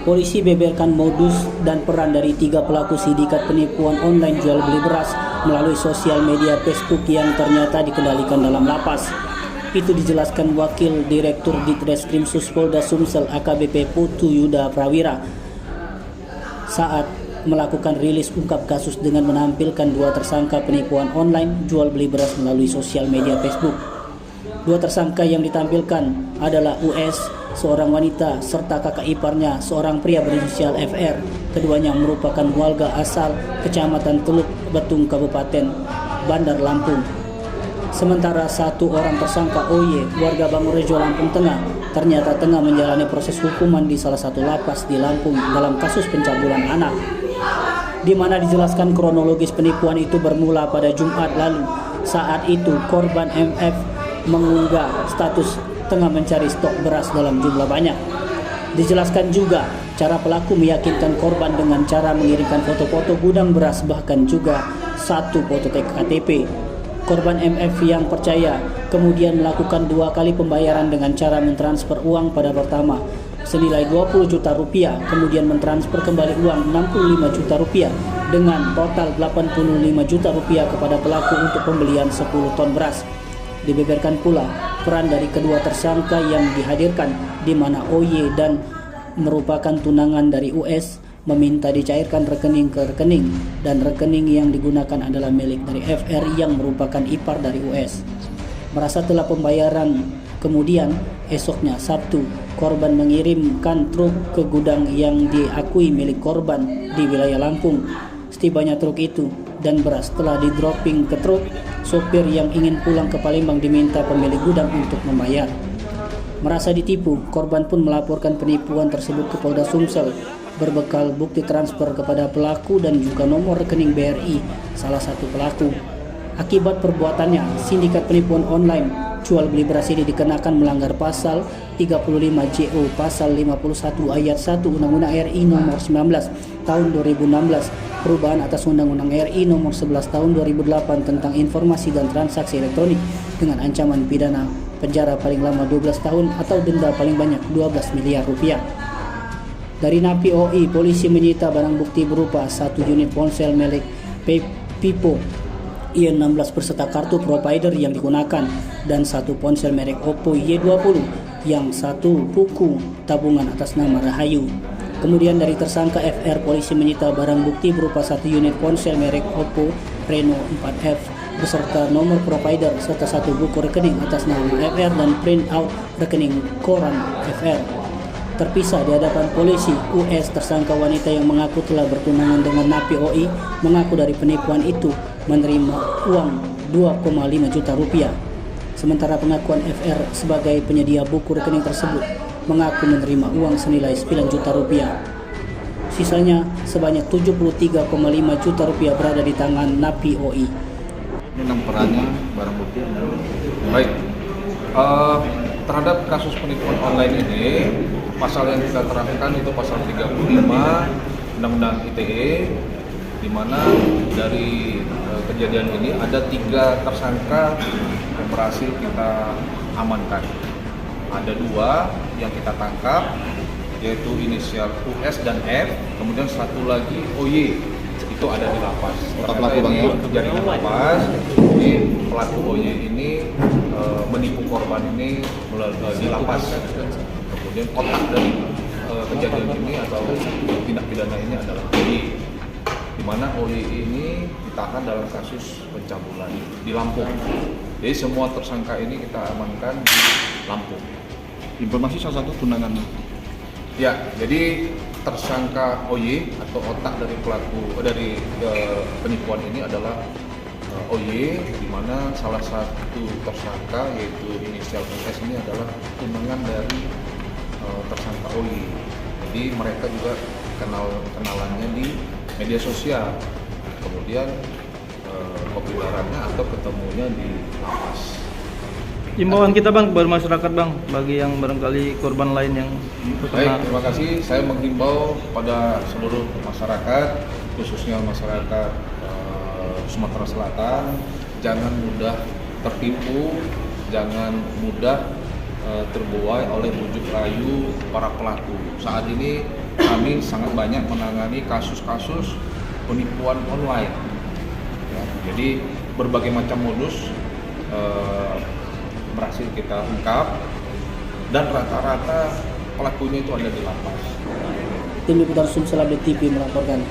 Polisi beberkan modus dan peran dari 3 pelaku sindikat penipuan online jual beli beras melalui sosial media Facebook yang ternyata dikendalikan dalam lapas. Itu dijelaskan Wakil Direktur Ditreskrim Suspolda Sumsel AKBP Putu Yuda Prawira saat melakukan rilis ungkap kasus dengan menampilkan 2 tersangka penipuan online jual beli beras melalui sosial media Facebook. 2 tersangka yang ditampilkan adalah US, seorang wanita, serta kakak iparnya, seorang pria berinisial FR. Keduanya merupakan warga asal Kecamatan Teluk Betung, Kabupaten Bandar Lampung. Sementara 1 orang tersangka OY, warga Bangurejo, Lampung Tengah, ternyata tengah menjalani proses hukuman di salah satu lapas di Lampung dalam kasus pencabulan anak, di mana dijelaskan kronologis penipuan itu bermula pada Jumat lalu. Saat itu korban MF mengunggah status tengah mencari stok beras dalam jumlah banyak. Dijelaskan juga cara pelaku meyakinkan korban dengan cara mengirimkan foto-foto gudang beras, bahkan juga 1 foto KTP. Korban MF yang percaya kemudian melakukan 2 kali pembayaran dengan cara mentransfer uang pada pertama senilai 20 juta rupiah, kemudian mentransfer kembali uang 65 juta rupiah dengan total 85 juta rupiah kepada pelaku untuk pembelian 10 ton beras. Dibeberkan pula peran dari kedua tersangka yang dihadirkan, di mana OY dan merupakan tunangan dari US meminta dicairkan rekening ke rekening, dan rekening yang digunakan adalah milik dari FR yang merupakan ipar dari US. Merasa telah pembayaran, kemudian esoknya Sabtu korban mengirimkan truk ke gudang yang diakui milik korban di wilayah Lampung. Setibanya truk itu dan beras telah di-dropping ke truk, sopir yang ingin pulang ke Palembang diminta pemilik gudang untuk membayar. Merasa ditipu, korban pun melaporkan penipuan tersebut ke Polda Sumsel berbekal bukti transfer kepada pelaku dan juga nomor rekening BRI salah satu pelaku. Akibat perbuatannya, sindikat penipuan online jual beli beras ini dikenakan melanggar pasal 35 JO pasal 51 ayat 1 Undang-Undang RI nomor 19 tahun 2016 perubahan atas Undang-Undang RI nomor 11 tahun 2008 tentang informasi dan transaksi elektronik dengan ancaman pidana penjara paling lama 12 tahun atau denda paling banyak 12 miliar rupiah. Dari napi OI, polisi menyita barang bukti berupa 1 unit ponsel milik Pipo Y16 berserta kartu provider yang digunakan dan 1 ponsel merek Oppo Y20 yang 1 buku tabungan atas nama Rahayu. Kemudian dari tersangka FR, polisi menyita barang bukti berupa 1 unit ponsel merek Oppo Reno 4F beserta nomor provider serta 1 buku rekening atas nama FR dan print out rekening koran FR. Terpisah di hadapan polisi, US, tersangka wanita yang mengaku telah bertunangan dengan napi OI, mengaku dari penipuan itu menerima uang 2,5 juta rupiah. Sementara pengakuan FR sebagai penyedia buku rekening tersebut mengaku menerima uang senilai 9 juta rupiah. Sisanya sebanyak 73,5 juta rupiah berada di tangan napi OI. Ini 6 perannya barang bukti. Baik, terhadap kasus penipuan online ini, pasal yang kita terapkan itu pasal 35 Undang-Undang ITE, di mana dari kejadian ini ada 3 tersangka yang berhasil kita amankan. Ada 2 yang kita tangkap, yaitu inisial US dan F, kemudian 1 lagi OY, itu ada di lapas. Pelaku bang ya? Jaringan lapas. Jadi pelaku OY ini menipu korban ini di lapas. Kemudian otak dari kejadian ini atau tindak pidana ini adalah OY, di mana OY ini ditahan dalam kasus pencabulan di Lampung. Jadi semua tersangka ini kita amankan di Lampung. Informasi salah satu tunangan. Ya, jadi tersangka OY atau otak dari penipuan ini adalah OY, di mana salah satu tersangka yaitu inisial US ini adalah tunangan dari tersangka OY. Jadi mereka juga kenalannya di media sosial, kemudian pembicaranya atau ketemunya di lapas. Himbauan kita bang, bermasyarakat bang, bagi yang barangkali korban lain yang Baik, terima kasih. Saya menghimbau pada seluruh masyarakat, khususnya masyarakat Sumatera Selatan, jangan mudah tertipu, jangan mudah terbuai oleh bujuk rayu para pelaku. Saat ini kami sangat banyak menangani kasus-kasus penipuan online. Ya, jadi berbagai macam modus berhasil kita ungkap dan rata-rata pelakunya itu ada di lapas. Tim Liputan Sumsel Update TV melaporkan.